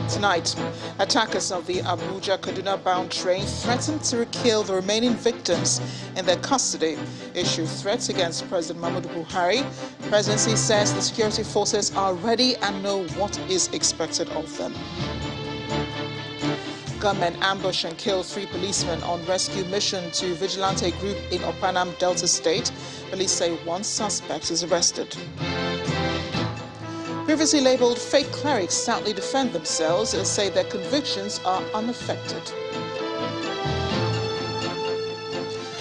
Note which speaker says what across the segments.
Speaker 1: Tonight, attackers of the Abuja-Kaduna-bound train threatened to kill the remaining victims in their custody, issue threats against President Muhammadu Buhari. Presidency says the security forces are ready and know what is expected of them. Gunmen ambush and kill 3 policemen on rescue mission to vigilante group in Opanam, Delta State. Police say 1 suspect is arrested. Previously labelled fake clerics stoutly defend themselves and say their convictions are unaffected.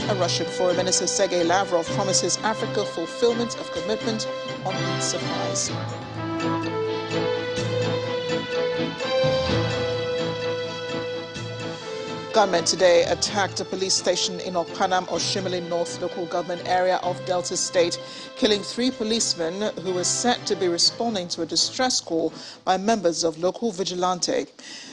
Speaker 1: And Russian Foreign Minister Sergei Lavrov promises Africa fulfillment of commitment on meat supplies. Gunmen today attacked a police station in Opanam, Oshimili North local government area of Delta State, killing 3 policemen who were said to be responding to a distress call by members of local vigilante.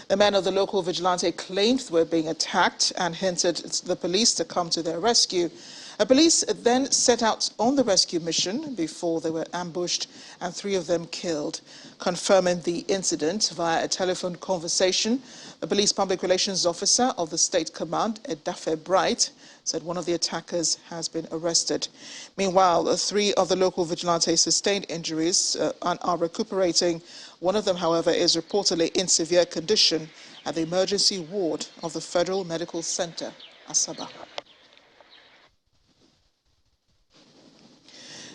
Speaker 1: The men of the local vigilante claimed they were being attacked and hinted the police to come to their rescue. The police then set out on the rescue mission before they were ambushed and 3 of them killed. Confirming the incident via a telephone conversation, the police public relations officer of the state command, Edafe Bright, said one of the attackers has been arrested. Meanwhile, 3 of the local vigilantes sustained injuries and are recuperating. One of them, however, is reportedly in severe condition at the emergency ward of the Federal Medical Center, Asaba.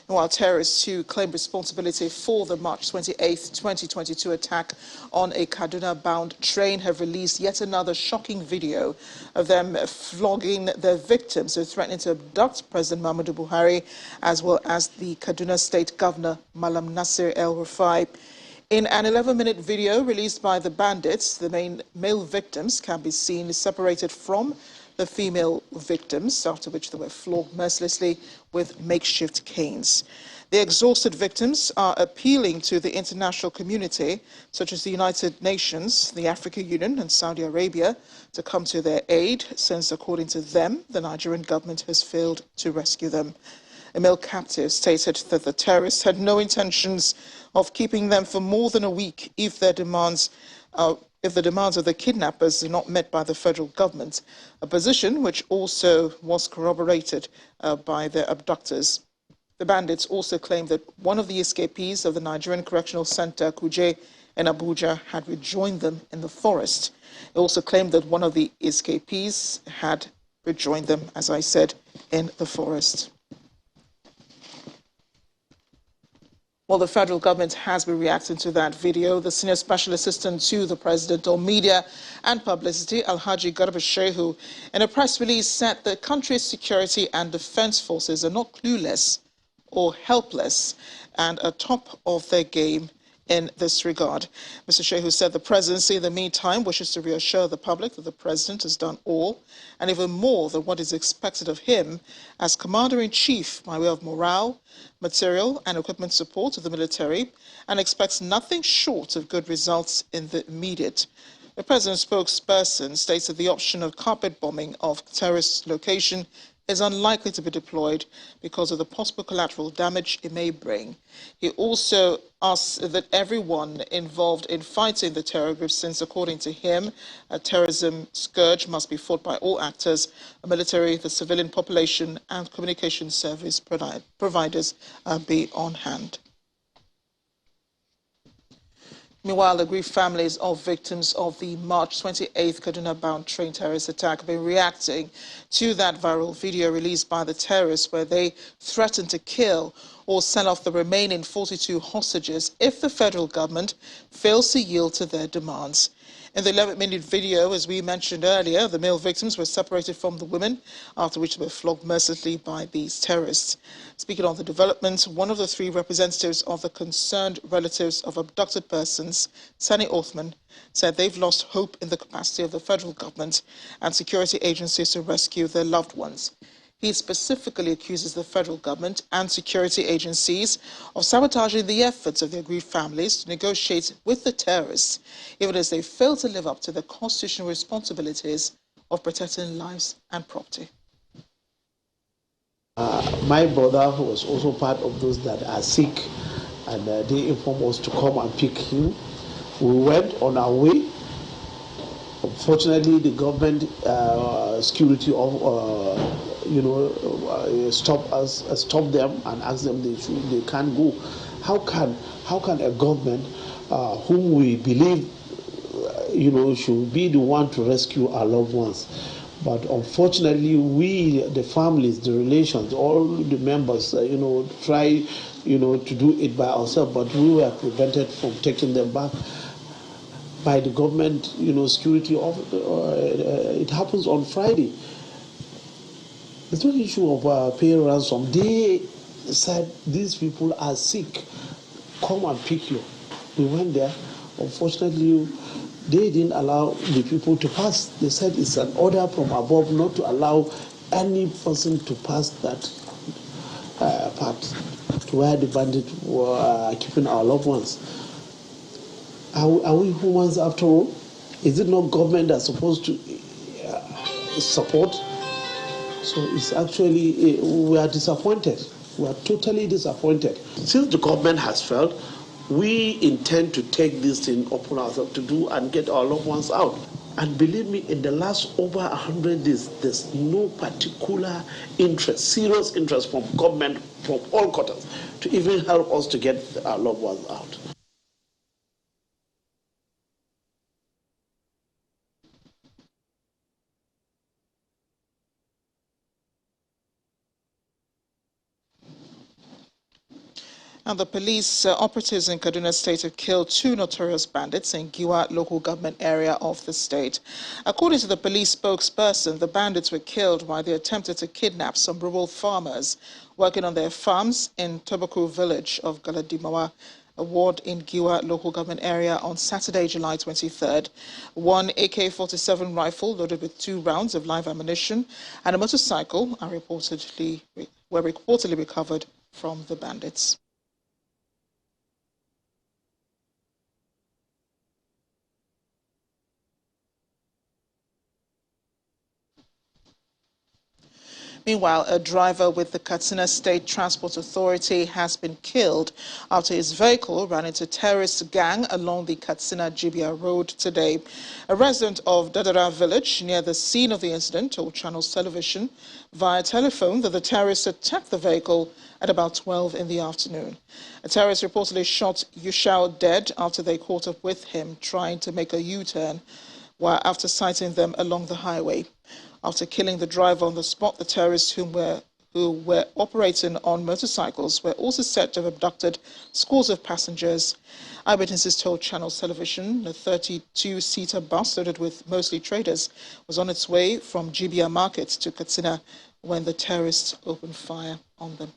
Speaker 1: While terrorists who claim responsibility for the March 28, 2022 attack on a Kaduna-bound train have released yet another shocking video of them flogging their victims who are threatening to abduct President Muhammadu Buhari, as well as the Kaduna State Governor Malam Nasir El-Rufai. In an 11-minute video released by the bandits, the main male victims can be seen separated from the female victims, after which they were flogged mercilessly with makeshift canes. The exhausted victims are appealing to the international community, such as the United Nations, the African Union and Saudi Arabia, to come to their aid, since, according to them, the Nigerian government has failed to rescue them. A male captive stated that the terrorists had no intentions of keeping them for more than a week if the demands of the kidnappers are not met by the federal government, a position which also was corroborated by their abductors. The bandits also claimed that one of the escapees of the Nigerian Correctional Center, Kuje, in Abuja, had rejoined them in the forest. They also claimed that one of the escapees had rejoined them, as I said, in the forest. Well, the federal government has been reacting to that video. The senior special assistant to the president on media and publicity, Alhaji Garba Shehu, in a press release said the country's security and defense forces are not clueless or helpless and are top of their game in this regard. Mr. Shehu said the presidency, in the meantime, wishes to reassure the public that the president has done all and even more than what is expected of him as commander-in-chief by way of morale, material and equipment support to the military, and expects nothing short of good results in the immediate. The president's spokesperson states that the option of carpet bombing of terrorist location is unlikely to be deployed because of the possible collateral damage it may bring. He also asks that everyone involved in fighting the terror group, since according to him, a terrorism scourge must be fought by all actors, the military, the civilian population and communication service providers be on hand. Meanwhile, the grieved families of victims of the March 28th Kaduna-bound train terrorist attack have been reacting to that viral video released by the terrorists, where they threatened to kill or sell off the remaining 42 hostages if the federal government fails to yield to their demands. In the 11-minute video, as we mentioned earlier, the male victims were separated from the women, after which they were flogged mercilessly by these terrorists. Speaking on the development, one of the 3 representatives of the concerned relatives of abducted persons, Sani Othman, said they've lost hope in the capacity of the federal government and security agencies to rescue their loved ones. He specifically accuses the federal government and security agencies of sabotaging the efforts of their grieved families to negotiate with the terrorists, even as they fail to live up to their constitutional responsibilities of protecting lives and property.
Speaker 2: My brother, who was also part of those that are sick, and they informed us to come and pick him. We went on our way. Unfortunately, the government security stop them and ask them they can't go. How can a government whom we believe should be the one to rescue our loved ones? But unfortunately, we, the families, the relations, all the members, try, to do it by ourselves, but we were prevented from taking them back by the government, security. It happens on Friday. It's not an issue of paying ransom. They said these people are sick. Come and pick you. We went there. Unfortunately, they didn't allow the people to pass. They said it's an order from above not to allow any person to pass that part to where the bandits were keeping our loved ones. Are we humans after all? Is it not government that's supposed to support? So it's actually, we are disappointed. We are totally disappointed. Since the government has failed, we intend to take this thing upon ourselves to do and get our loved ones out. And believe me, in the last over 100 days, there's no particular interest, serious interest from government, from all quarters, to even help us to get our loved ones out.
Speaker 1: And the police operatives in Kaduna State have killed 2 notorious bandits in Giwa local government area of the state. According to the police spokesperson, the bandits were killed while they attempted to kidnap some rural farmers working on their farms in Tobacco village of Galadimawa, a ward in Giwa local government area on Saturday, July 23rd. One AK-47 rifle loaded with 2 rounds of live ammunition and a motorcycle were reportedly recovered from the bandits. Meanwhile, a driver with the Katsina State Transport Authority has been killed after his vehicle ran into terrorist gang along the Katsina-Jibia Road today. A resident of Dadara village near the scene of the incident told Channels Television via telephone that the terrorists attacked the vehicle at about 12 in the afternoon. A terrorist reportedly shot Yushao dead after they caught up with him trying to make a U-turn after sighting them along the highway. After killing the driver on the spot, the terrorists who were operating on motorcycles were also said to have abducted scores of passengers. Eyewitnesses told Channels Television the 32-seater bus loaded with mostly traders was on its way from Jibia Market to Katsina when the terrorists opened fire on them.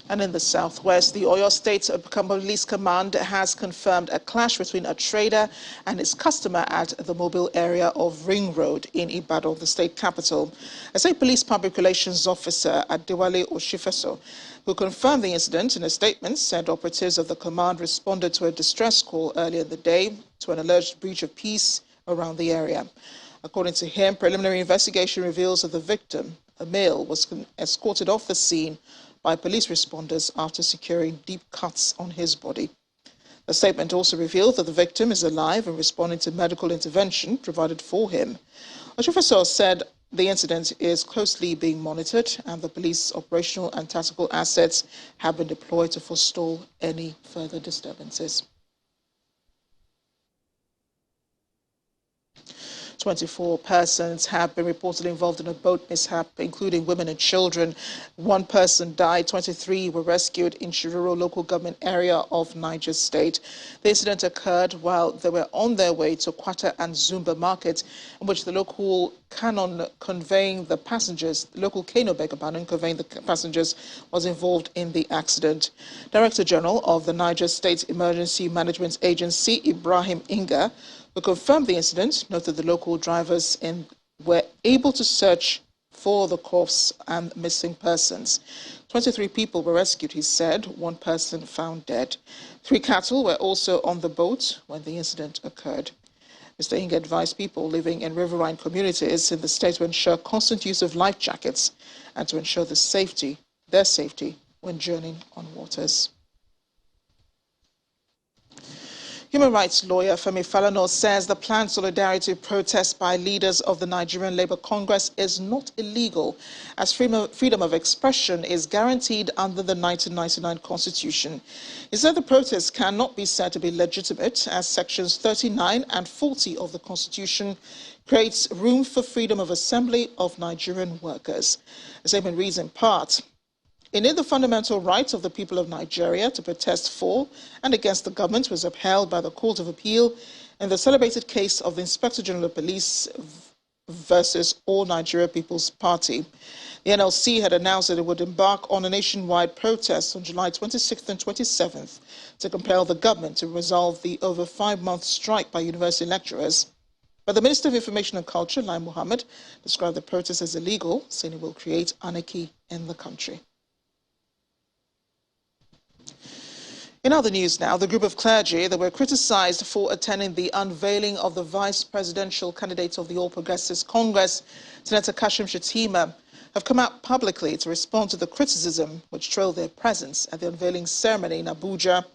Speaker 1: And in the southwest, the Oyo State Police Command has confirmed a clash between a trader and his customer at the mobile area of Ring Road in Ibadan, the state capital. A state police public relations officer Adewale Oshifeso, who confirmed the incident in a statement, said operatives of the command responded to a distress call earlier in the day to an alleged breach of peace around the area. According to him, preliminary investigation reveals that the victim, a male, was escorted off the scene by police responders after securing deep cuts on his body. The statement also revealed that the victim is alive and responding to medical intervention provided for him. Oshifeso said the incident is closely being monitored and the police operational and tactical assets have been deployed to forestall any further disturbances. 24 persons have been reportedly involved in a boat mishap, including women and children. 1 person died, 23 were rescued in Shiroro local government area of Niger State. The incident occurred while they were on their way to Kwata and Zumba market, in which the local cano conveying the passengers was involved in the accident. Director General of the Niger State Emergency Management Agency, Ibrahim Inga, who confirmed the incident, noted the local drivers were able to search for the corpse and missing persons. 23 people were rescued, he said, 1 person found dead. 3 cattle were also on the boat when the incident occurred. Mr. Inga advised people living in riverine communities in the state to ensure constant use of life jackets and to ensure the safety their safety when journeying on waters. Human rights lawyer Femi Falana says the planned solidarity protest by leaders of the Nigerian Labour Congress is not illegal, as freedom of expression is guaranteed under the 1999 Constitution. He said the protest cannot be said to be legitimate, as sections 39 and 40 of the Constitution creates room for freedom of assembly of Nigerian workers. The statement reads in part, "In it, the fundamental right of the people of Nigeria to protest for and against the government was upheld by the Court of Appeal in the celebrated case of the Inspector General of Police versus All Nigeria People's Party." The NLC had announced that it would embark on a nationwide protest on July 26th and 27th to compel the government to resolve the over 5-month strike by university lecturers. But the Minister of Information and Culture, Lai Mohammed, described the protest as illegal, saying it will create anarchy in the country. In other news now, the group of clergy that were criticized for attending the unveiling of the vice presidential candidate of the All Progressives Congress, Senator Kashim Shettima, have come out publicly to respond to the criticism which trailed their presence at the unveiling ceremony in Abuja.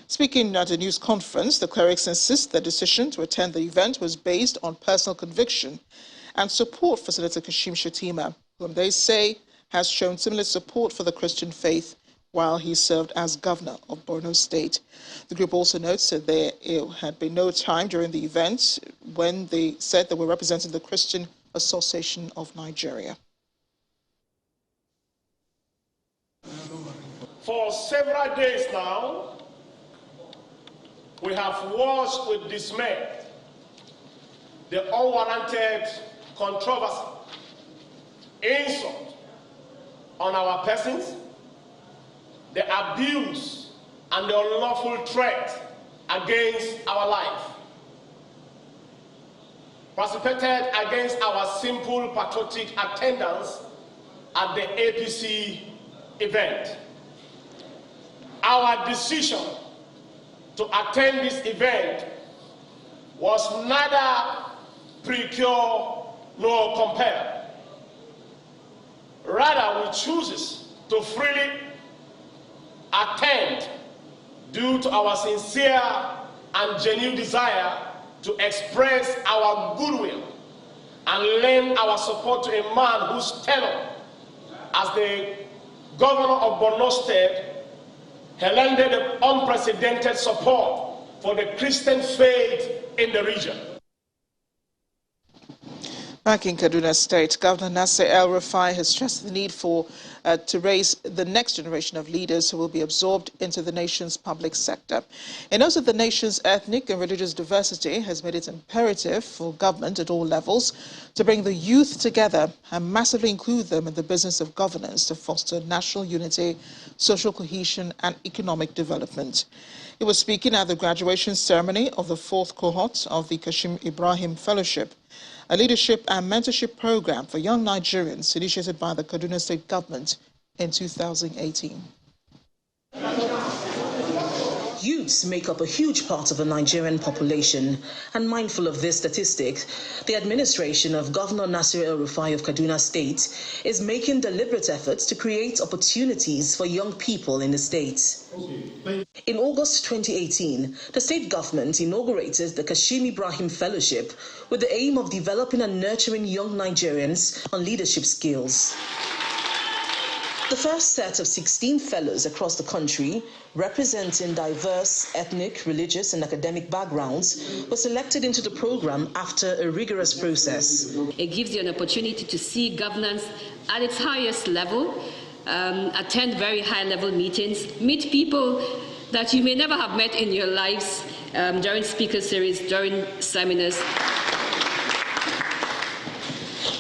Speaker 1: Speaking at a news conference, the clerics insist their decision to attend the event was based on personal conviction and support for Senator Kashim Shettima, whom they say has shown similar support for the Christian faith while he served as governor of Borno State. The group also notes that there had been no time during the event when they said they were representing the Christian Association of Nigeria.
Speaker 3: For several days now, we have watched with dismay the unwarranted controversy, insult on our persons, the abuse and the unlawful threat against our life, precipitated against our simple patriotic attendance at the APC event. Our decision to attend this event was neither procure nor compel. Rather, we choose to freely attend due to our sincere and genuine desire to express our goodwill and lend our support to a man whose tenure as the governor of Borno State heralded unprecedented support for the Christian faith in the region.
Speaker 1: Back in Kaduna State, Governor Nasir El-Rufai has stressed the need to raise the next generation of leaders who will be absorbed into the nation's public sector. He knows that the nation's ethnic and religious diversity has made it imperative for government at all levels to bring the youth together and massively include them in the business of governance to foster national unity, social cohesion and economic development. He was speaking at the graduation ceremony of the 4th cohort of the Kashim Ibrahim Fellowship, a leadership and mentorship program for young Nigerians initiated by the Kaduna State government in 2018.
Speaker 4: Youths make up a huge part of the Nigerian population, and mindful of this statistic, the administration of Governor Nasir El-Rufai of Kaduna State is making deliberate efforts to create opportunities for young people in the state. In August 2018, the state government inaugurated the Kashim Ibrahim Fellowship with the aim of developing and nurturing young Nigerians on leadership skills. The first set of 16 fellows across the country, representing diverse ethnic, religious and academic backgrounds, were selected into the program after a rigorous process.
Speaker 5: It gives you an opportunity to see governance at its highest level, attend very high-level meetings, meet people that you may never have met in your lives during speaker series, during seminars.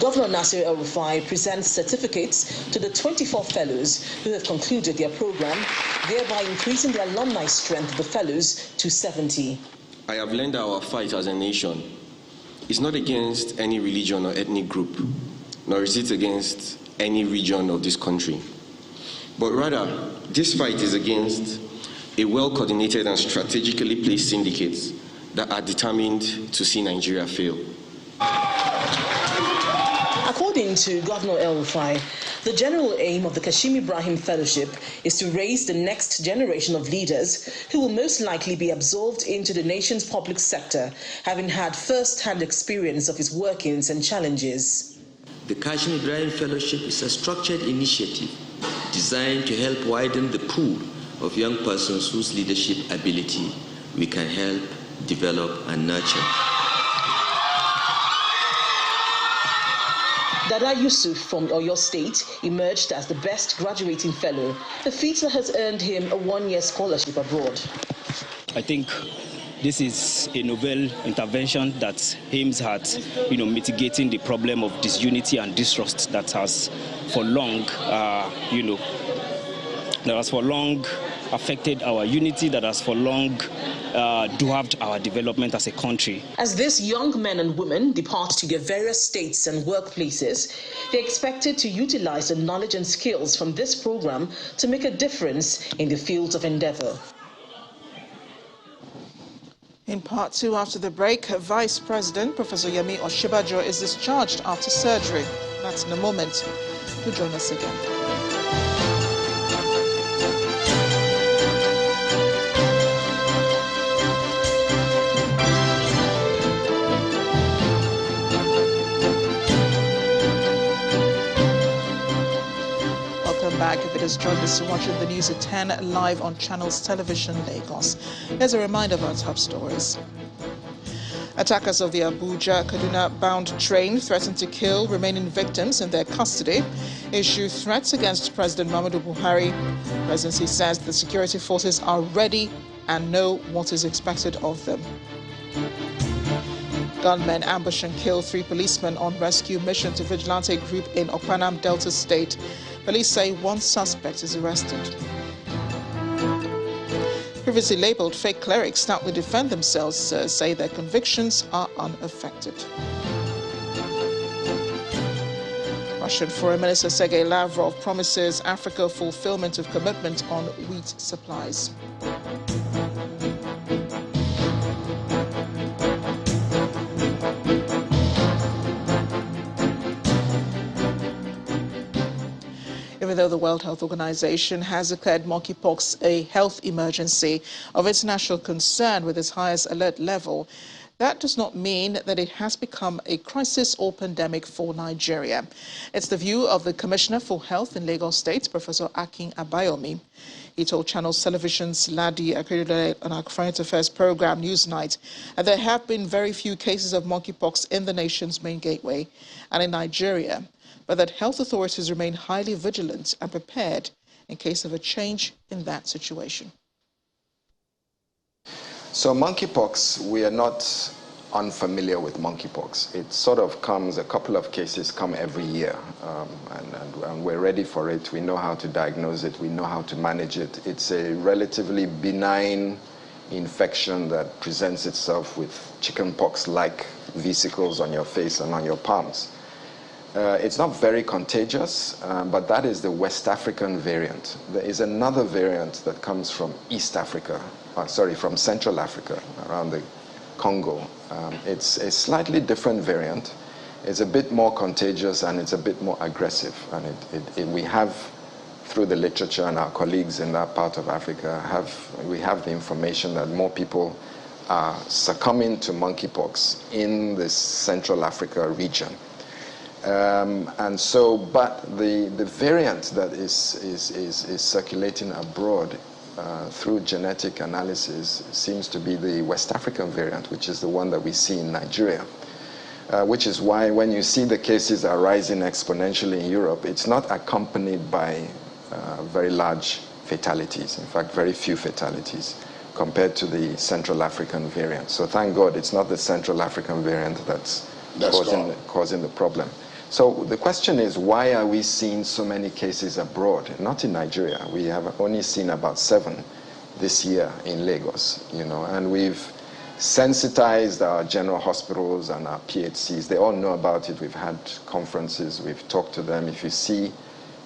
Speaker 4: Governor Nasir El-Rufai presents certificates to the 24 fellows who have concluded their program, thereby increasing the alumni strength of the fellows to 70.
Speaker 6: I have learned that our fight as a nation is not against any religion or ethnic group, nor is it against any region of this country. But rather, this fight is against a well-coordinated and strategically placed syndicates that are determined to see Nigeria fail.
Speaker 4: According to Governor El-Rufai, The general aim of the Kashim Ibrahim Fellowship is to raise the next generation of leaders who will most likely be absorbed into the nation's public sector, having had first-hand experience of its workings and challenges.
Speaker 7: The Kashim Ibrahim Fellowship is a structured initiative designed to help widen the pool of young persons whose leadership ability we can help, develop, and nurture.
Speaker 4: Dada Yusuf from Oyo State emerged as the best graduating fellow, a feat that has earned him a one-year scholarship abroad.
Speaker 8: I think this is a novel intervention that aims at, mitigating the problem of disunity and distrust that has for long, affected our unity, that has for long dwarfed our development as a country.
Speaker 4: As these young men and women depart to their various states and workplaces, they're expected to utilize the knowledge and skills from this program to make a difference in the fields of endeavor.
Speaker 1: In part two, after the break, Vice President Professor Yemi Oshibajo is discharged after surgery. That's in a moment. Do join us again. Back. If it has joined us, you're watching the news at 10 live on Channels Television Lagos. Here's a reminder of our top stories. Attackers of the Abuja-Kaduna bound train threaten to kill remaining victims in their custody, issue threats against President Muhammadu Buhari. Presidency says the security forces are ready and know what is expected of them. Gunmen ambush and kill 3 policemen on rescue mission to vigilante group in Okpanam, Delta State. Police say 1 suspect is arrested. Previously labelled fake clerics stoutly defend themselves, say their convictions are unaffected. Russian Foreign Minister Sergei Lavrov promises Africa fulfillment of commitment on wheat supplies. Even though the World Health Organization has declared monkeypox a health emergency of international concern with its highest alert level, that does not mean that it has become a crisis or pandemic for Nigeria. It's the view of the Commissioner for Health in Lagos State, Professor Akin Abayomi. He told Channels Television's Ladi Akeredole on our Current Affairs program Newsnight that there have been very few cases of monkeypox in the nation's main gateway and in Nigeria, but that health authorities remain highly vigilant and prepared in case of a change in that situation.
Speaker 9: So monkeypox, we are not unfamiliar with monkeypox. It sort of comes, a couple of cases come every year, and we're ready for it. We know how to diagnose it. We know how to manage it. It's a relatively benign infection that presents itself with chickenpox-like vesicles on your face and on your palms. It's not very contagious, but that is the West African variant. There is another variant that comes from East Africa, from Central Africa, around the Congo. It's a slightly different variant. It's a bit more contagious and it's a bit more aggressive. And we have, through the literature and our colleagues in that part of Africa, we have the information that more people are succumbing to monkeypox in the Central Africa region. And so, but the variant that is circulating abroad through genetic analysis seems to be the West African variant, which is the one that we see in Nigeria. Which is why when you see the cases are rising exponentially in Europe, it's not accompanied by very large fatalities. In fact, very few fatalities compared to the Central African variant. So thank God it's not the Central African variant that's causing the problem. So the question is, why are we seeing so many cases abroad? Not in Nigeria. We have only seen about 7 this year in Lagos, and we've sensitized our general hospitals and our PHCs. They all know about it. We've had conferences. We've talked to them. If you see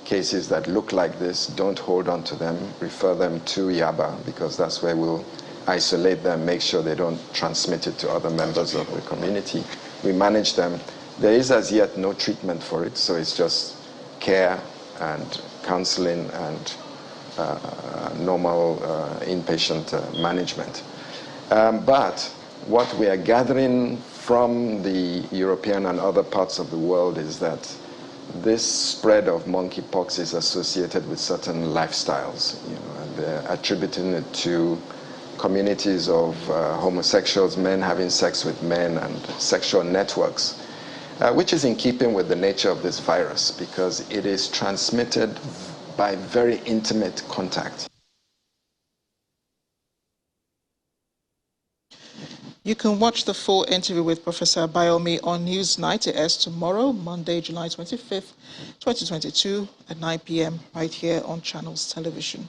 Speaker 9: cases that look like this, don't hold on to them. Refer them to Yaba, because that's where we'll isolate them, make sure they don't transmit it to other members of the community. We manage them. There is as yet no treatment for it, so it's just care and counseling and normal inpatient management. But what we are gathering from the European and other parts of the world is that this spread of monkeypox is associated with certain lifestyles, and they're attributing it to communities of homosexuals, men having sex with men, and sexual networks, which is in keeping with the nature of this virus because it is transmitted by very intimate contact.
Speaker 1: You can watch the full interview with Professor Abayomi on Newsnight. It airs tomorrow, Monday, July 25th, 2022 at 9 p.m. right here on Channels Television.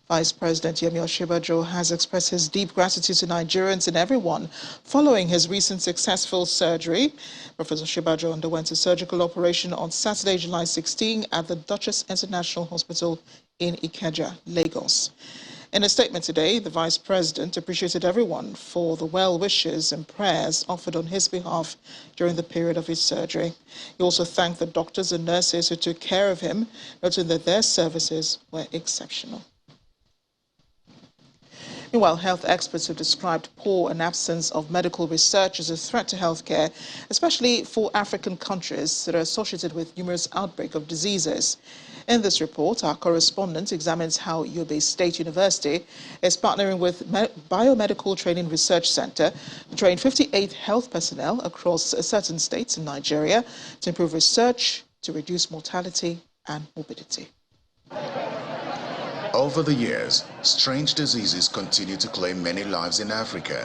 Speaker 1: Vice President Yemi Osinbajo has expressed his deep gratitude to Nigerians and everyone following his recent successful surgery. Professor Osinbajo underwent a surgical operation on Saturday, July 16 at the Duchess International Hospital in Ikeja, Lagos. In a statement today, the Vice President appreciated everyone for the well wishes and prayers offered on his behalf during the period of his surgery. He also thanked the doctors and nurses who took care of him, noting that their services were exceptional. Meanwhile, health experts have described poor and absence of medical research as a threat to healthcare, especially for African countries that are associated with numerous outbreaks of diseases. In this report, our correspondent examines how Yobe State University is partnering with Biomedical Training Research Center to train 58 health personnel across certain states in Nigeria to improve research to reduce mortality and morbidity.
Speaker 10: Over the years, strange diseases continue to claim many lives in Africa.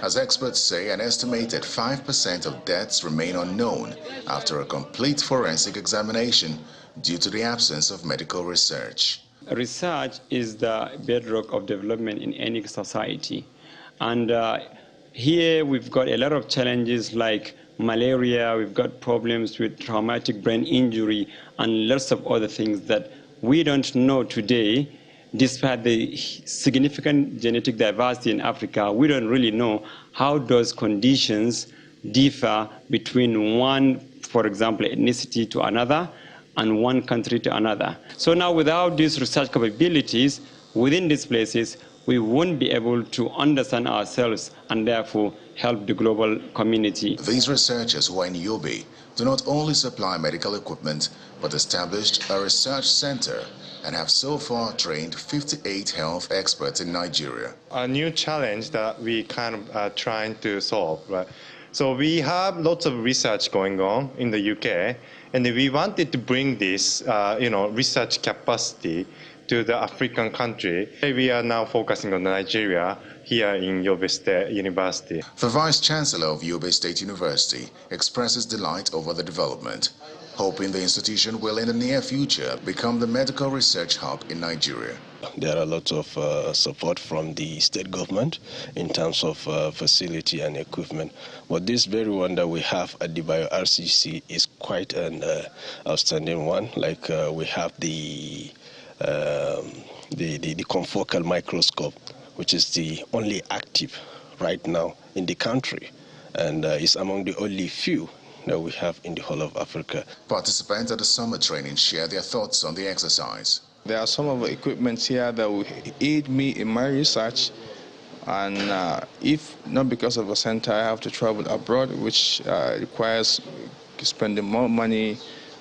Speaker 10: As experts say, an estimated 5% of deaths remain unknown after a complete forensic examination due to the absence of medical research.
Speaker 11: Research is the bedrock of development in any society. And here we've got a lot of challenges like malaria, we've got problems with traumatic brain injury, and lots of other things that we don't know today. Despite the significant genetic diversity in Africa, we don't really know how those conditions differ between one, for example, ethnicity to another, and one country to another. So now without these research capabilities within these places, we won't be able to understand ourselves and therefore help the global community.
Speaker 10: These researchers who are in Yobe do not only supply medical equipment, but established a research center and have so far trained 58 health experts in Nigeria.
Speaker 12: A new challenge that we kind of are trying to solve, right? So we have lots of research going on in the UK, and we wanted to bring this, research capacity to the African country. We are now focusing on Nigeria here in Yobe State University.
Speaker 10: The Vice Chancellor of Yobe State University expresses delight over the development, hoping the institution will in the near future become the medical research hub in Nigeria.
Speaker 13: There are lots of support from the state government in terms of facility and equipment. But this very one that we have at the Bio-RCC is quite an outstanding one. Like we have the confocal microscope, which is the only active right now in the country, and is among the only few that we have in the whole of Africa.
Speaker 10: Participants at the summer training share their thoughts on the exercise.
Speaker 14: There are some of the equipment here that will aid me in my research, and if not because of a center, I have to travel abroad, which requires spending more money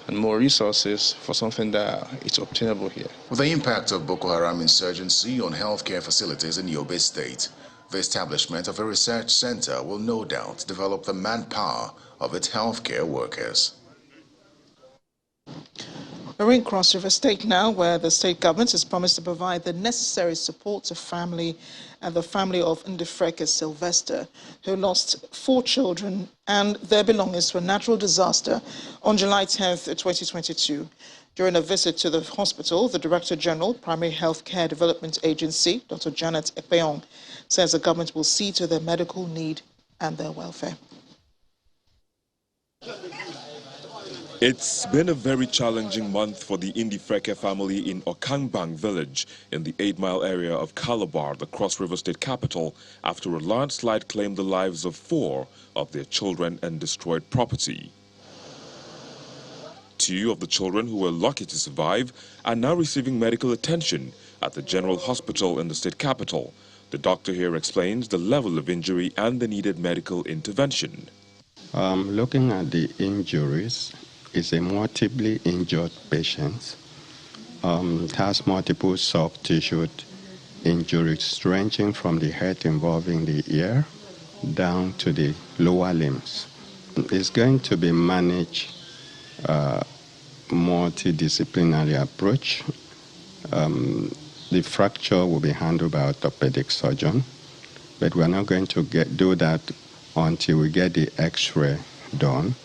Speaker 14: and more resources for something that is obtainable here.
Speaker 10: With the impact of Boko Haram insurgency on healthcare facilities in Yobe State, the establishment of a research center will no doubt develop the manpower of its healthcare workers.
Speaker 1: We're in Cross River State now, where the state government has promised to provide the necessary support to the family of Ndifreke Sylvester, who lost 4 children and their belongings to a natural disaster on July 10th, 2022. During a visit to the hospital, the Director General, Primary Health Care Development Agency, Dr. Janet Ekpeong, says the government will see to their medical need and their welfare.
Speaker 15: It's been a very challenging month for the Ndifreke family in Okangbang village in the 8-mile area of Calabar, the Cross River State capital, after a landslide claimed the lives of 4 of their children and destroyed property. 2 of the children who were lucky to survive are now receiving medical attention at the General Hospital in the state capital. The doctor here explains the level of injury and the needed medical intervention.
Speaker 16: Looking at the injuries, it's a multiply injured patient. It has multiple soft tissue injuries ranging from the head involving the ear down to the lower limbs. It's going to be managed multidisciplinary approach. The fracture will be handled by orthopedic surgeon, but we're not going to do that until we get the X-ray done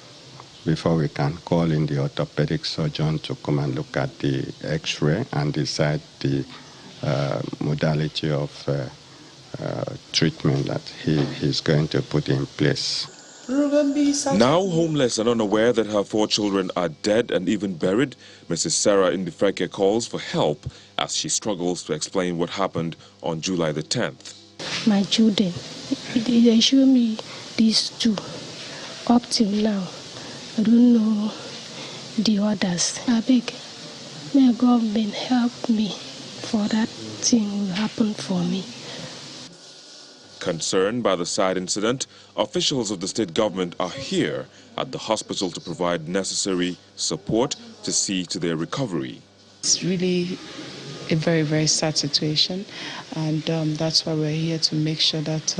Speaker 16: before we can call in the orthopedic surgeon to come and look at the X-ray and decide the modality of treatment that he's going to put in place.
Speaker 15: Now homeless and unaware that her 4 children are dead and even buried, Mrs. Sarah Indifreke calls for help as she struggles to explain what happened on July the 10th.
Speaker 17: My children, they show me these 2. Up till now, I don't know the others. I beg, may government help me for that thing will happen for me.
Speaker 15: Concerned by the sad incident, officials of the state government are here at the hospital to provide necessary support to see to their recovery.
Speaker 18: It's really a very, very sad situation, and that's why we're here to make sure that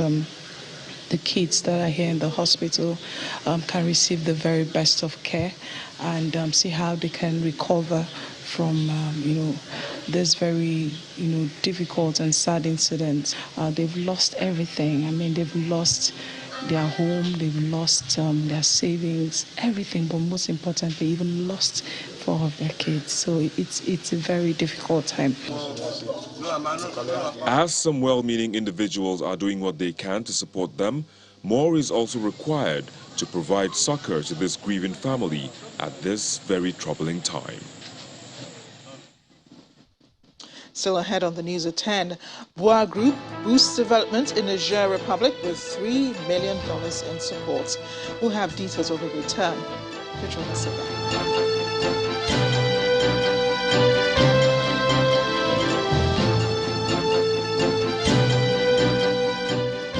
Speaker 18: the kids that are here in the hospital can receive the very best of care and see how they can recover from this very difficult and sad incident. They've lost everything. I mean, they've lost their home, they've lost their savings, everything, but most importantly, even lost 4 of their kids. So it's a very difficult time.
Speaker 15: As some well-meaning individuals are doing what they can to support them, more is also required to provide succor to this grieving family at this very troubling time.
Speaker 1: Still ahead on the news at 10, Boa Group boosts development in Niger Republic with $3 million in support. We'll have details on the return. Join us again.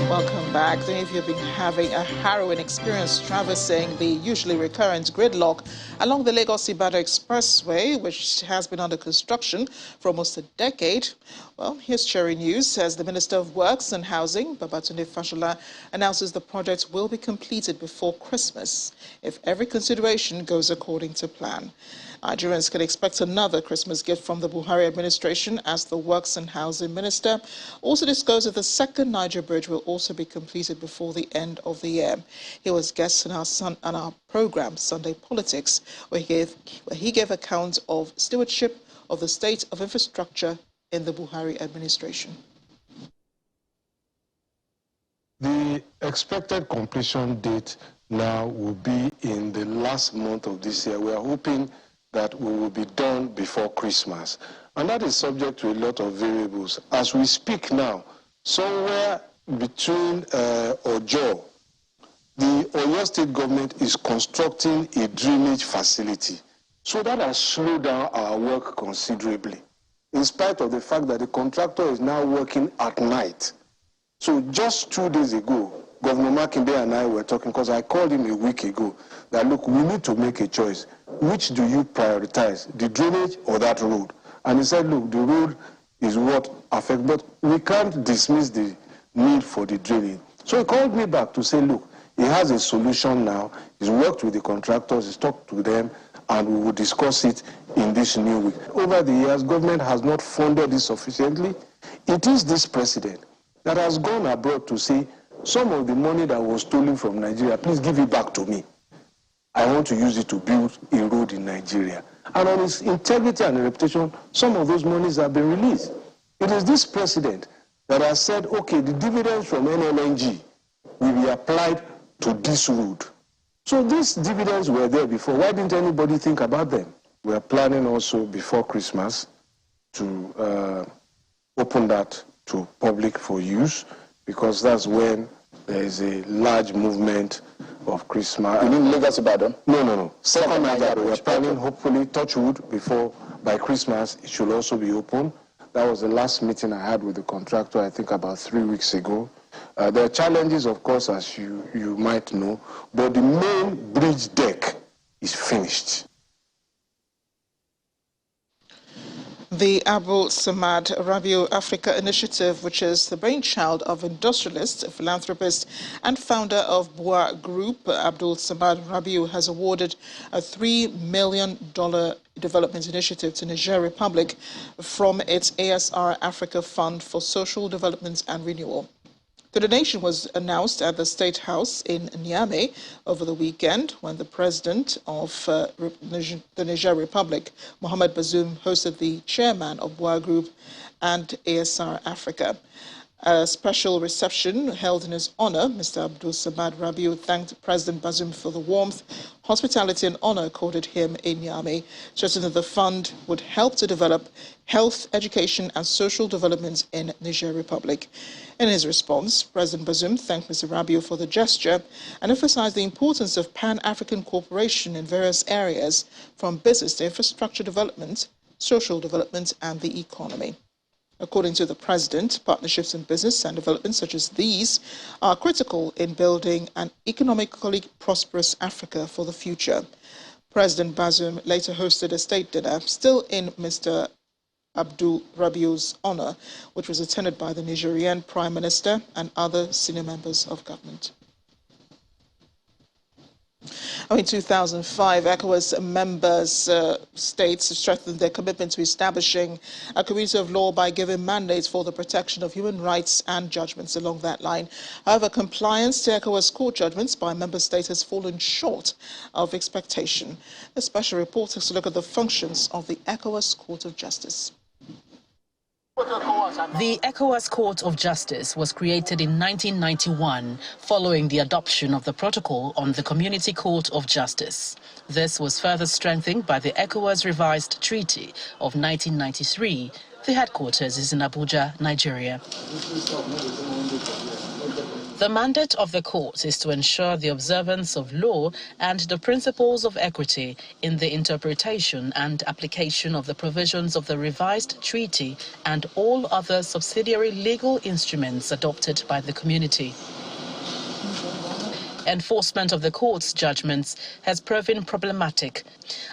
Speaker 1: Welcome back. Many of you have been having a harrowing experience traversing the usually recurrent gridlock along the Lagos-Ibadan Expressway, which has been under construction for almost a decade. Well, here's Cherry News as the Minister of Works and Housing, Babatunde Fashola, announces the project will be completed before Christmas if every consideration goes according to plan. Nigerians can expect another Christmas gift from the Buhari administration as the Works and Housing Minister also disclosed that the second Niger bridge will also be completed before the end of the year. He was guest on our program, Sunday Politics, where he gave account of stewardship of the state of infrastructure in the Buhari administration.
Speaker 19: The expected completion date now will be in the last month of this year. We are hoping that we will be done before Christmas. And that is subject to a lot of variables. As we speak now, somewhere between Ojo, the Oyo State government is constructing a drainage facility. So that has slowed down our work considerably, in spite of the fact that the contractor is now working at night. So just 2 days ago, Governor Makinde and I were talking, because I called him a week ago, that look, we need to make a choice. Which do you prioritize, the drainage or that road? And he said, look, the road is what affects, but we can't dismiss the need for the drainage. So he called me back to say, look, he has a solution now. He's worked with the contractors, he's talked to them, and we will discuss it in this new week. Over the years, government has not funded this sufficiently. It is this president that has gone abroad to say, some of the money that was stolen from Nigeria, please give it back to me. I want to use it to build a road in Nigeria. And on his integrity and reputation, some of those monies have been released. It is this president that has said, okay, the dividends from NLNG will be applied to this road. So these dividends were there before. Why didn't anybody think about them? We are planning also before Christmas to open that to public for use, because that's when there is a large movement of Christmas.
Speaker 9: You mean Lagos Ibadan?
Speaker 19: No. Second Niger Bridge. We're planning, hopefully, touch wood, by Christmas, it should also be open. That was the last meeting I had with the contractor, I think about 3 weeks ago. There are challenges, of course, as you might know, but the main bridge deck is finished.
Speaker 1: The Abdul Samad Rabiu Africa Initiative, which is the brainchild of industrialist, philanthropist, and founder of Boa Group, Abdul Samad Rabiu, has awarded a $3 million development initiative to Niger Republic from its ASR Africa Fund for Social Development and Renewal. The donation was announced at the State House in Niamey over the weekend when the president of the Niger Republic, Mohamed Bazoum, hosted the chairman of Boa Group and ASR Africa. A special reception held in his honor, Mr. Abdul Samad Rabiu thanked President Bazoum for the warmth, hospitality and honor accorded him in Niamey, stressing that the fund would help to develop health, education and social development in Niger Republic. In his response, President Bazoum thanked Mr. Rabiu for the gesture and emphasized the importance of Pan-African cooperation in various areas, from business to infrastructure development, social development and the economy. According to the President, partnerships in business and development such as these are critical in building an economically prosperous Africa for the future. President Bazoum later hosted a state dinner, still in Mr. Abdul Rabiu's honor, which was attended by the Nigerian Prime Minister and other senior members of government. In 2005, ECOWAS members states strengthened their commitment to establishing a community of law by giving mandates for the protection of human rights and judgments along that line. However, compliance to ECOWAS court judgments by member states has fallen short of expectation. A special report takes a look at the functions of the ECOWAS Court of Justice.
Speaker 4: The ECOWAS Court of Justice was created in 1991 following the adoption of the Protocol on the Community Court of Justice. This was further strengthened by the ECOWAS Revised Treaty of 1993. The headquarters is in Abuja, Nigeria. The mandate of the court is to ensure the observance of law and the principles of equity in the interpretation and application of the provisions of the revised treaty and all other subsidiary legal instruments adopted by the community. Enforcement of the court's judgments has proven problematic.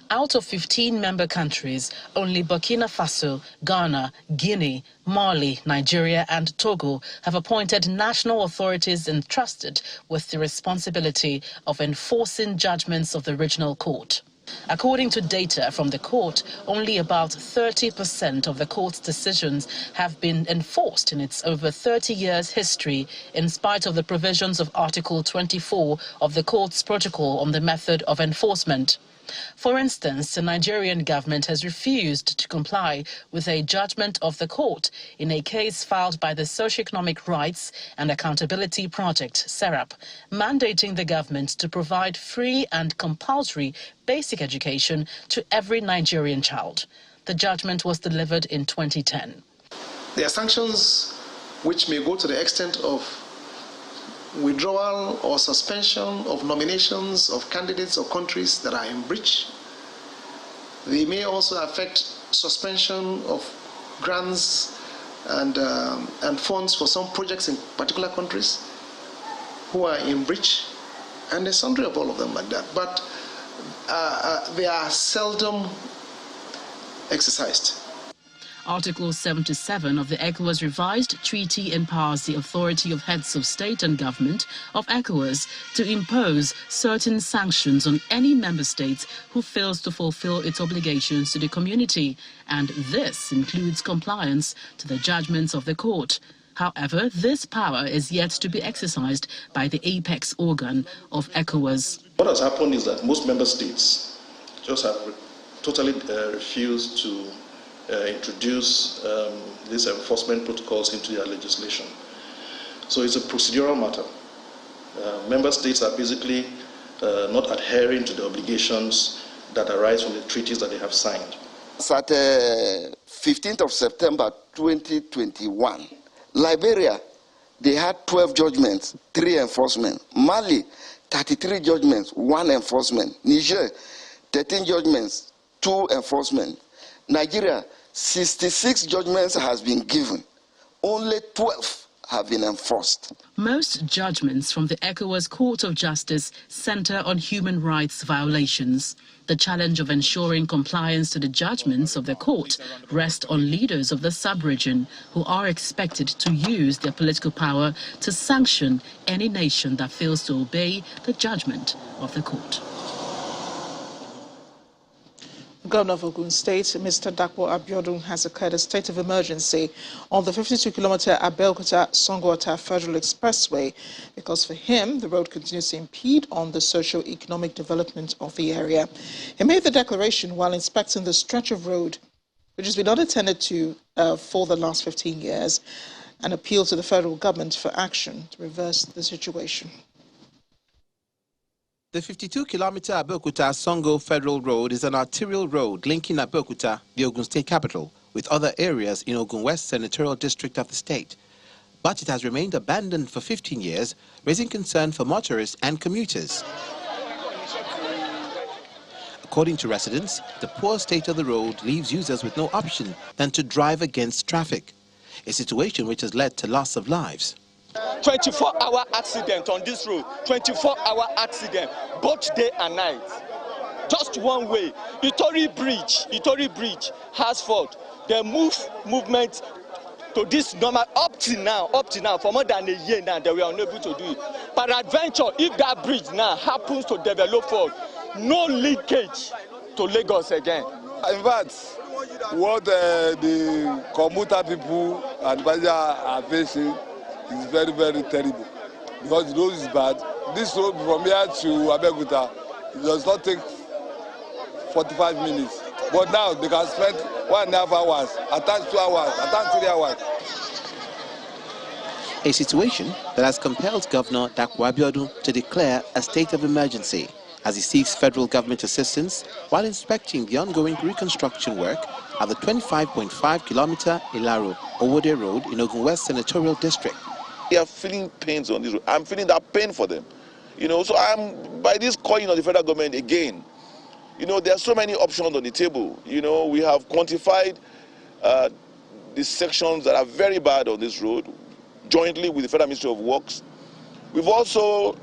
Speaker 4: Out of 15 member countries, only Burkina Faso, Ghana, Guinea, Mali, Nigeria and Togo have appointed national authorities entrusted with the responsibility of enforcing judgments of the regional court. According to data from the court, only about 30% of the court's decisions have been enforced in its over 30 years history, in spite of the provisions of Article 24 of the court's protocol on the method of enforcement. For instance, the Nigerian government has refused to comply with a judgment of the court in a case filed by the Socioeconomic Rights and Accountability Project, SERAP, mandating the government to provide free and compulsory basic education to every Nigerian child. The judgment was delivered in 2010.
Speaker 20: There are sanctions which may go to the extent of withdrawal or suspension of nominations of candidates or countries that are in breach. They may also affect suspension of grants and funds for some projects in particular countries who are in breach, and there's sundry of all of them like that. But they are seldom exercised.
Speaker 4: Article 77 of the ECOWAS Revised Treaty empowers the authority of heads of state and government of ECOWAS to impose certain sanctions on any member state who fails to fulfill its obligations to the community, and this includes compliance to the judgments of the court. However, this power is yet to be exercised by the apex organ of ECOWAS.
Speaker 20: What has happened is that most member states just have totally refused to introduce these enforcement protocols into their legislation. So it's a procedural matter. Member states are basically not adhering to the obligations that arise from the treaties that they have signed.
Speaker 21: At 15th of September 2021, Liberia, they had 12 judgments, 3 enforcement. Mali, 33 judgments, 1 enforcement. Niger, 13 judgments, 2 enforcement. Nigeria, 66 judgments has been given. Only 12 have been enforced.
Speaker 4: Most judgments from the ECOWAS Court of Justice center on human rights violations. The challenge of ensuring compliance to the judgments of the court rests on leaders of the sub-region who are expected to use their political power to sanction any nation that fails to obey the judgment of the court.
Speaker 1: Governor of Ogun State, Mr. Dapo Abiodun, has declared a state of emergency on the 52-kilometer Abeokuta-Sangota Federal Expressway because for him, the road continues to impede on the socio-economic development of the area. He made the declaration while inspecting the stretch of road, which has been unattended to for the last 15 years, and appealed to the federal government for action to reverse the situation.
Speaker 2: The 52-kilometer Abeokuta-Songo Federal Road is an arterial road linking Abeokuta, the Ogun State capital, with other areas in Ogun West Senatorial District of the state. But it has remained abandoned for 15 years, raising concern for motorists and commuters. According to residents, the poor state of the road leaves users with no option than to drive against traffic, a situation which has led to loss of lives.
Speaker 22: 24-hour accident on this road, 24-hour accident, both day and night. Just one way. Itori Bridge has fault. They movement to this normal up to now, for more than a year now, they were unable to do it. Peradventure, if that bridge now happens to develop fault, no linkage to Lagos again.
Speaker 23: In fact, what the commuter people and passengers are facing is very, very terrible because the road is bad. This road from here to Abeokuta, it does not take 45 minutes. But now they can spend 1.5 hours, at times 2 hours, at times 3 hours.
Speaker 2: A situation that has compelled Governor Dapo Abiodun to declare a state of emergency as he seeks federal government assistance while inspecting the ongoing reconstruction work at the 25.5-kilometer Ilaro-Owode Road in Ogun West Senatorial District.
Speaker 24: They are feeling pains on this road. I'm feeling that pain for them. So I'm, by this calling on the federal government again, there are so many options on the table. We have quantified the sections that are very bad on this road, jointly with the Federal Ministry of Works. We've also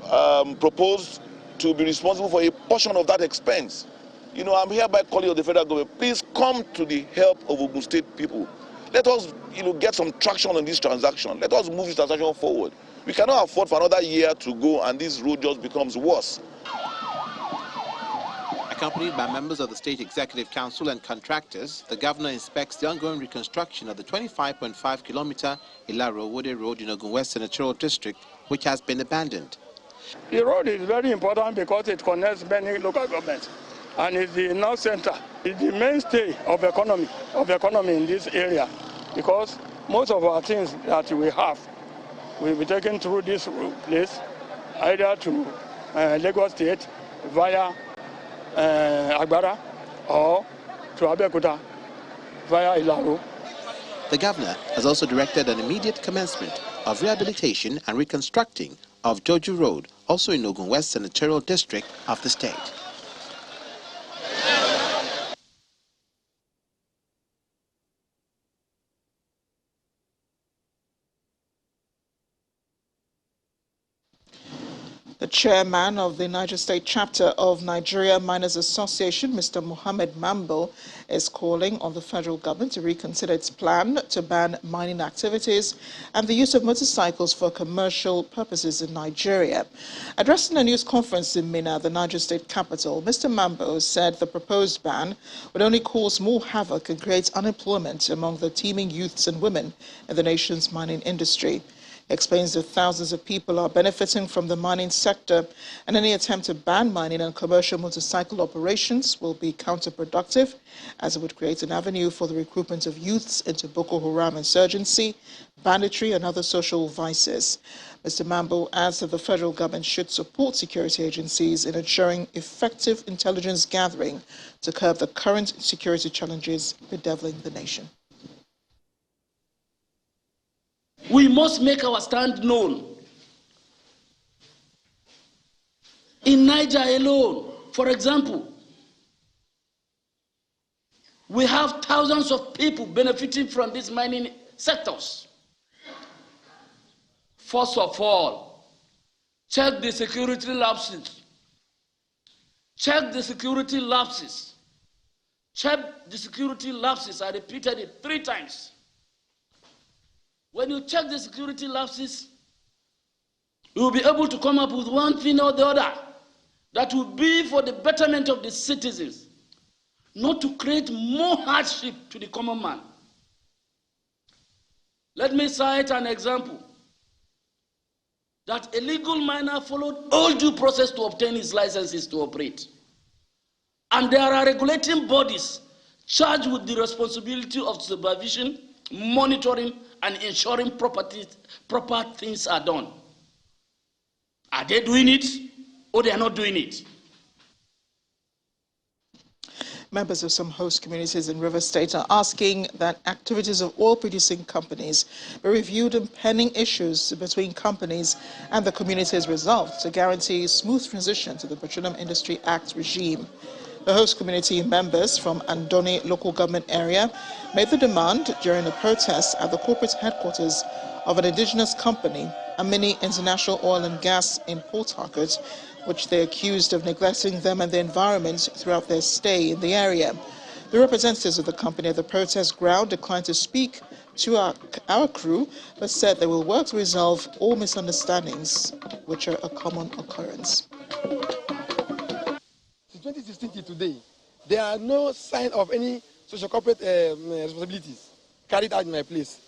Speaker 24: proposed to be responsible for a portion of that expense. I'm hereby calling on the federal government, please come to the help of Ogun State people. Let us, get some traction on this transaction. Let us move this transaction forward. We cannot afford for another year to go and this road just becomes worse.
Speaker 2: Accompanied by members of the State Executive Council and contractors, the governor inspects the ongoing reconstruction of the 25.5-kilometer Ilaro-Owode Road in Ogun West Senatorial District, which has been abandoned.
Speaker 25: The road is very important because it connects many local governments and it's the north center. It's the mainstay of economy in this area because most of our things that we have will be taken through this place, either to Lagos State via Agbara or to Abeokuta via Ilaro.
Speaker 2: The governor has also directed an immediate commencement of rehabilitation and reconstructing of Joju Road, also in Ogun West Senatorial District of the state.
Speaker 1: The chairman of the Niger State chapter of Nigeria Miners Association, Mr. Mohammed Mambo, is calling on the federal government to reconsider its plan to ban mining activities and the use of motorcycles for commercial purposes in Nigeria. Addressing a news conference in Minna, the Niger State capital, Mr. Mambo said the proposed ban would only cause more havoc and create unemployment among the teeming youths and women in the nation's mining industry. Explains that thousands of people are benefiting from the mining sector, and any attempt to ban mining and commercial motorcycle operations will be counterproductive, as it would create an avenue for the recruitment of youths into Boko Haram insurgency, banditry, and other social vices. Mr. Mambo adds that the federal government should support security agencies in ensuring effective intelligence gathering to curb the current security challenges bedeviling the nation.
Speaker 26: We must make our stand known.
Speaker 3: In Niger alone, for example, we have thousands of people benefiting from these mining sectors. First of all, check the security lapses. Check the security lapses. Check the security lapses. I repeated it 3 times. When you check the security lapses, you will be able to come up with one thing or the other that will be for the betterment of the citizens, not to create more hardship to the common man. Let me cite an example. That a legal miner followed all due process to obtain his licenses to operate. And there are regulating bodies charged with the responsibility of supervision, monitoring, and ensuring proper things are done. Are they doing it or they are not doing it?
Speaker 1: Members of some host communities in River State are asking that activities of oil-producing companies be reviewed and pending issues between companies and the communities resolved to guarantee smooth transition to the Petroleum Industry Act regime. The host community members from Andoni local government area made the demand during a protest at the corporate headquarters of an indigenous company, Amini International Oil and Gas in Port Harcourt, which they accused of neglecting them and the environment throughout their stay in the area. The representatives of the company at the protest ground declined to speak to our crew, but said they will work to resolve all misunderstandings, which are a common occurrence.
Speaker 5: Since 2016 to today, there are no sign of any social corporate responsibilities carried out in my place.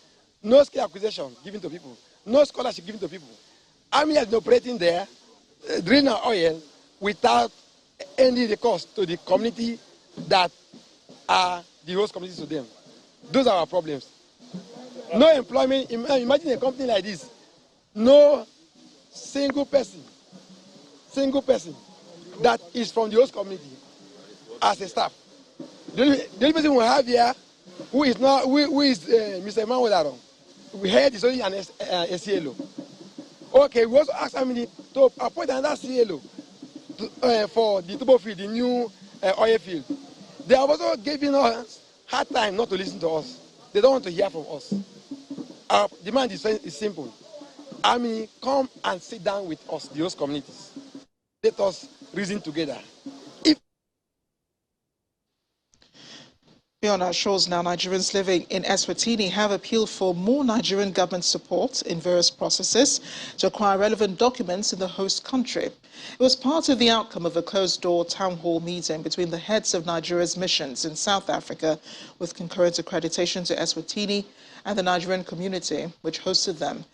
Speaker 5: No skill acquisition given to people. No scholarship given to people. Army has been operating there, drilling our oil without any recourse to the community that are the host communities to them. Those are our problems. No employment. Imagine a company like this. No single person that is from the host community as a staff. The only person we have here who is Mr. Emmanuel Aron. We heard is only a CLO. Okay, we also asked Amini to appoint another CLO for the Tubo field, the new oil field. They have also given us hard time not to listen to us. They don't want to hear from us. Our demand is simple. Amini, come and sit down with us, the host communities. Let us reason together.
Speaker 1: Beyond our shores now, Nigerians living in Eswatini have appealed for more Nigerian government support in various processes to acquire relevant documents in the host country. It was part of the outcome of a closed-door town hall meeting between the heads of Nigeria's missions in South Africa with concurrent accreditation to Eswatini and the Nigerian community, which hosted them.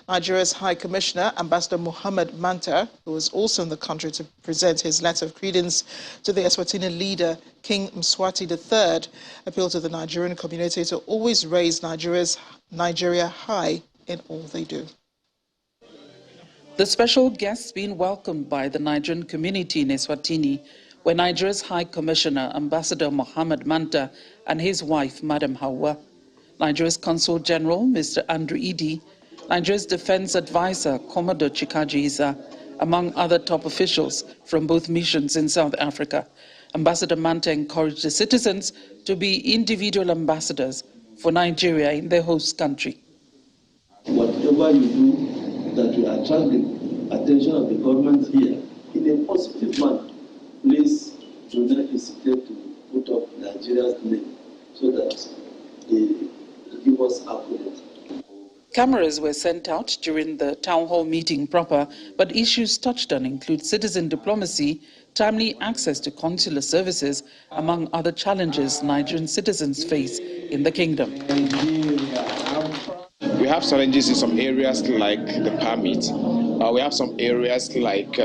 Speaker 1: Nigeria's High Commissioner, Ambassador Mohammed Manta, who was also in the country to present his letter of credence to the Eswatini leader, King Mswati III, appealed to the Nigerian community to always raise Nigeria high in all they do.
Speaker 6: The special guests being welcomed by the Nigerian community in Eswatini were Nigeria's High Commissioner, Ambassador Mohammed Manta, and his wife, Madam Hawa, Nigeria's Consul General, Mr. Andrew Idi, Nigeria's Defense Advisor, Commodore Chikaji Isa, among other top officials from both missions in South Africa. Ambassador Manta encouraged the citizens to be individual ambassadors for Nigeria in their host country.
Speaker 7: Whatever you do that will attract the attention of the government here in a positive manner, please do not hesitate to put up Nigeria's name so that they give us accolades.
Speaker 6: Cameras were sent out during the town hall meeting proper, but issues touched on include citizen diplomacy, timely access to consular services, among other challenges Nigerian citizens face in the kingdom.
Speaker 8: We have challenges in some areas like the permit. We have some areas like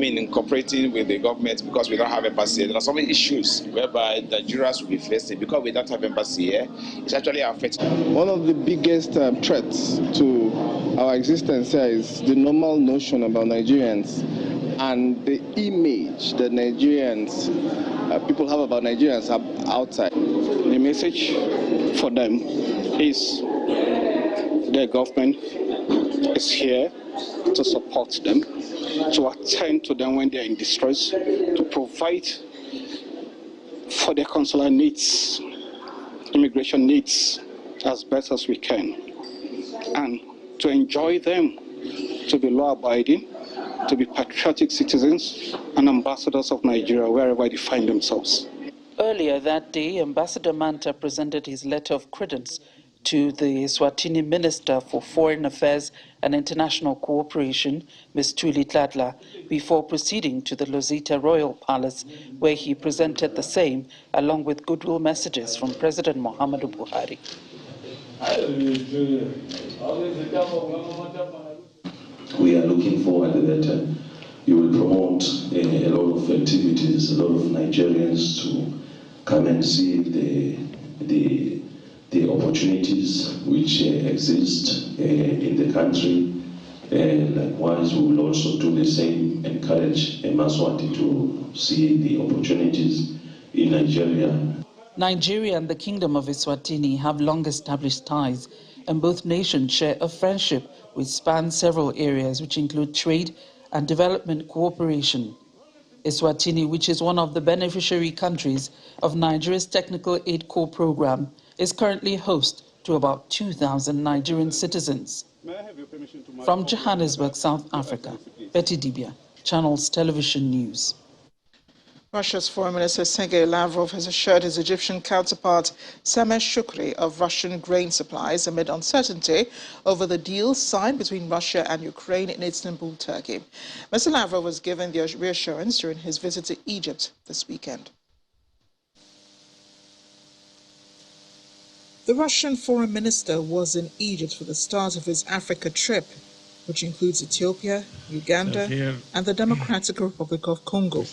Speaker 8: incorporating with the government because we don't have embassy. There are some issues whereby Nigerians will be facing because we don't have embassy here. It's actually affecting.
Speaker 26: One of the biggest threats to our existence here is the normal notion about Nigerians and the image that Nigerians, people have about Nigerians outside.
Speaker 27: The message for them is the government is here to support them. to attend to them when they're in distress, to provide for their consular needs, immigration needs, as best as we can, and to enjoy them, to be law-abiding, to be patriotic citizens and ambassadors of Nigeria wherever they find themselves.
Speaker 6: Earlier that day, Ambassador Manta presented his letter of credence to the Eswatini Minister for Foreign Affairs and International Cooperation, Ms. Tuli Tladla, before proceeding to the Lozita Royal Palace, where he presented the same, along with goodwill messages from President Muhammadu Buhari.
Speaker 7: We are looking forward that you will promote a lot of activities, a lot of Nigerians to come and see the opportunities which exist in the country. Likewise, we will also do the same, encourage Maswati to see the opportunities in Nigeria.
Speaker 6: Nigeria and the Kingdom of Eswatini have long-established ties, and both nations share a friendship which spans several areas, which include trade and development cooperation. Eswatini, which is one of the beneficiary countries of Nigeria's Technical Aid Corps program, is currently host to about 2,000 Nigerian citizens. From Johannesburg, South Africa, Betty Dibia, Channels Television News.
Speaker 1: Russia's Foreign Minister Sergei Lavrov has assured his Egyptian counterpart Sameh Shoukry of Russian grain supplies amid uncertainty over the deal signed between Russia and Ukraine in Istanbul, Turkey. Mr. Lavrov was given the reassurance during his visit to Egypt this weekend. The Russian Foreign Minister was in Egypt for the start of his Africa trip, which includes Ethiopia, Uganda, and the Democratic Republic of Congo.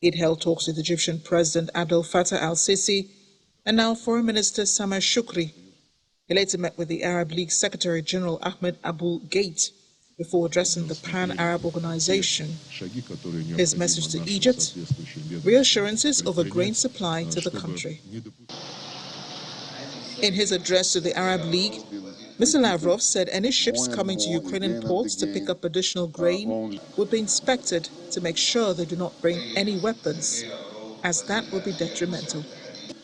Speaker 1: It held talks with Egyptian President Abdel Fattah al-Sisi and now Foreign Minister Sameh Shoukry. He later met with the Arab League Secretary General Ahmed Abul Gate before addressing the Pan-Arab Organization. His message to Egypt: reassurances of a grain supply to the country. In his address to the Arab League, Mr. Lavrov said any ships coming to Ukrainian ports to pick up additional grain would be inspected to make sure they do not bring any weapons, as that would be detrimental.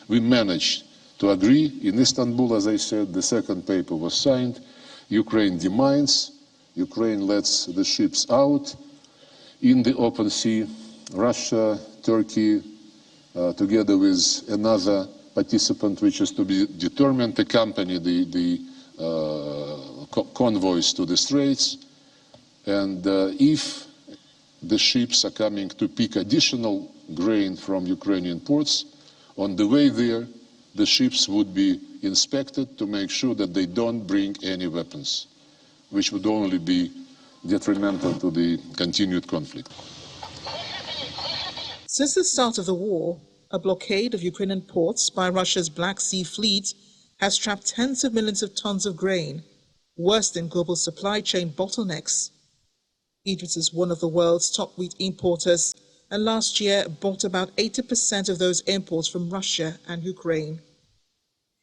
Speaker 10: We managed to agree in Istanbul, as I said. The second paper was signed. Ukraine demines. Ukraine lets the ships out in the open sea. Russia, Turkey, together with another participant, which is to be determined, accompany the convoys to the Straits, and if the ships are coming to pick additional grain from Ukrainian ports, on the way there, the ships would be inspected to make sure that they don't bring any weapons, which would only be detrimental to the continued conflict.
Speaker 1: Since the start of the war, a blockade of Ukrainian ports by Russia's Black Sea Fleet has trapped tens of millions of tons of grain, worse than global supply chain bottlenecks. Egypt is one of the world's top wheat importers, and last year bought about 80% of those imports from Russia and Ukraine.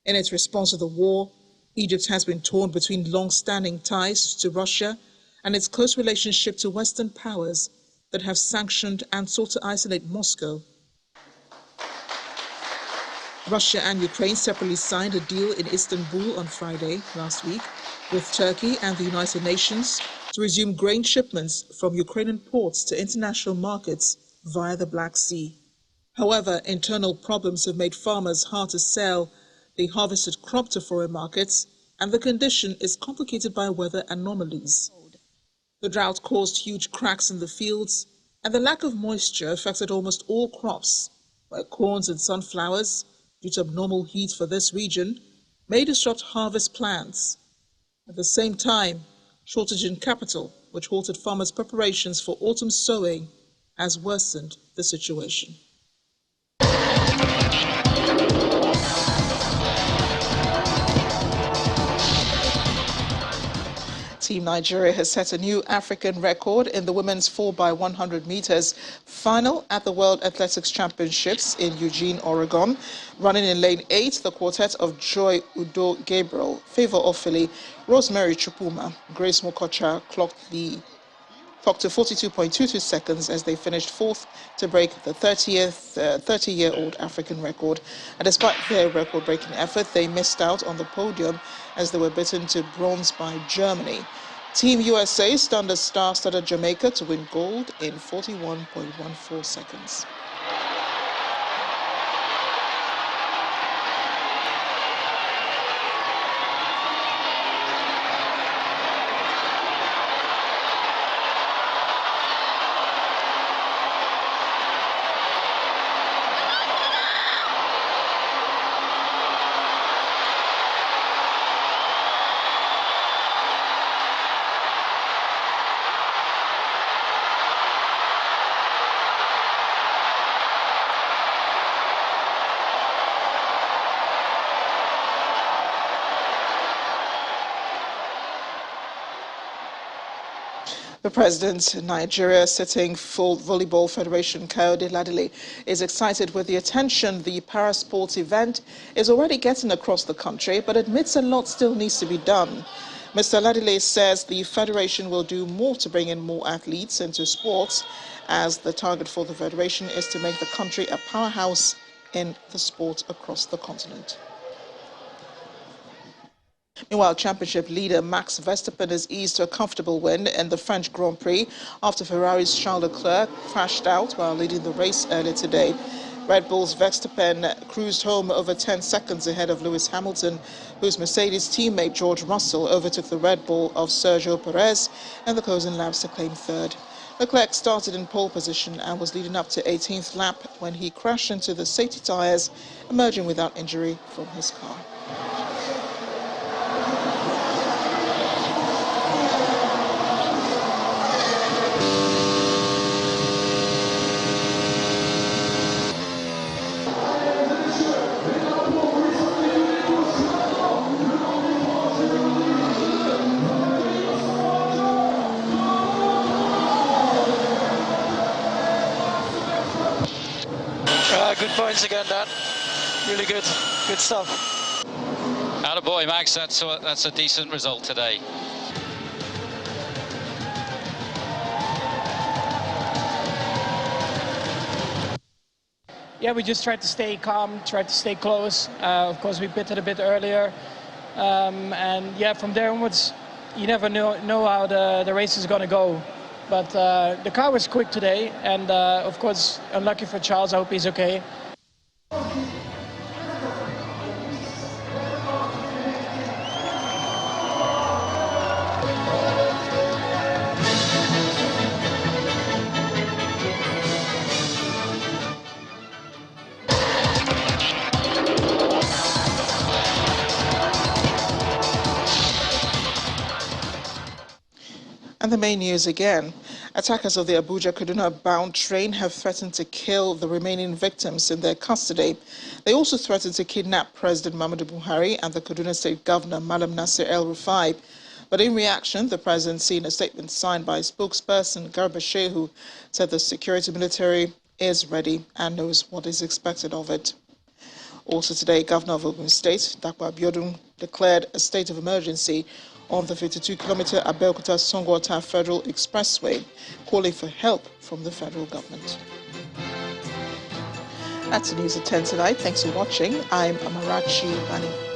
Speaker 1: In its response to the war, Egypt has been torn between long-standing ties to Russia and its close relationship to Western powers that have sanctioned and sought to isolate Moscow. Russia and Ukraine separately signed a deal in Istanbul on Friday last week with Turkey and the United Nations to resume grain shipments from Ukrainian ports to international markets via the Black Sea. However, internal problems have made farmers hard to sell the harvested crop to foreign markets, and the condition is complicated by weather anomalies. The drought caused huge cracks in the fields, and the lack of moisture affected almost all crops, while corns and sunflowers, due to abnormal heat for this region, may disrupt harvest plans. At the same time, shortage in capital, which halted farmers' preparations for autumn sowing, has worsened the situation. Team Nigeria has set a new African record in the women's 4x100 meters final at the World Athletics Championships in Eugene, Oregon. Running in lane 8, the quartet of Joy Udo Gabriel, Favor Ofili, Rosemary Chupuma, Grace Mokocha clocked the clocked to 42.22 seconds as they finished fourth to break the 30-year-old African record. And despite their record-breaking effort, they missed out on the podium as they were beaten to bronze by Germany. Team USA stunned a star-studded Jamaica to win gold in 41.14 seconds. The president of Nigeria, sitting full Volleyball Federation, Kayode Ladele, is excited with the attention the parasports event is already getting across the country, but admits a lot still needs to be done. Mr. Ladele says the federation will do more to bring in more athletes into sports, as the target for the federation is to make the country a powerhouse in the sport across the continent. Meanwhile, championship leader Max Verstappen is eased to a comfortable win in the French Grand Prix after Ferrari's Charles Leclerc crashed out while leading the race earlier today. Red Bull's Verstappen cruised home over 10 seconds ahead of Lewis Hamilton, whose Mercedes teammate George Russell overtook the Red Bull of Sergio Perez in the closing laps to claim third. Leclerc started in pole position and was leading up to 18th lap when he crashed into the safety tyres, emerging without injury from his car.
Speaker 11: Good points again, Dan. Really good stuff.
Speaker 12: Attaboy, Max. That's a decent result today.
Speaker 11: Yeah, we just tried to stay calm, tried to stay close. Of course, we pitted a bit earlier, and yeah, from there onwards, you never know how the race is going to go. But the car was quick today, and of course, unlucky for Charles. I hope he's okay.
Speaker 1: And the main news again. Attackers of the Abuja-Kaduna-bound train have threatened to kill the remaining victims in their custody. They also threatened to kidnap President Muhammadu Buhari and the Kaduna State Governor Malam Nasir El-Rufai. But in reaction, the presidency, in a statement signed by spokesperson Garba Shehu, said the security military is ready and knows what is expected of it. Also today, Governor of Ogun State, Dapo Abiodun, declared a state of emergency on the 52-kilometer Abeokuta-Songota Federal Expressway, calling for help from the federal government. That's the news at 10 tonight. Thanks for watching. I'm Amarachi Bani.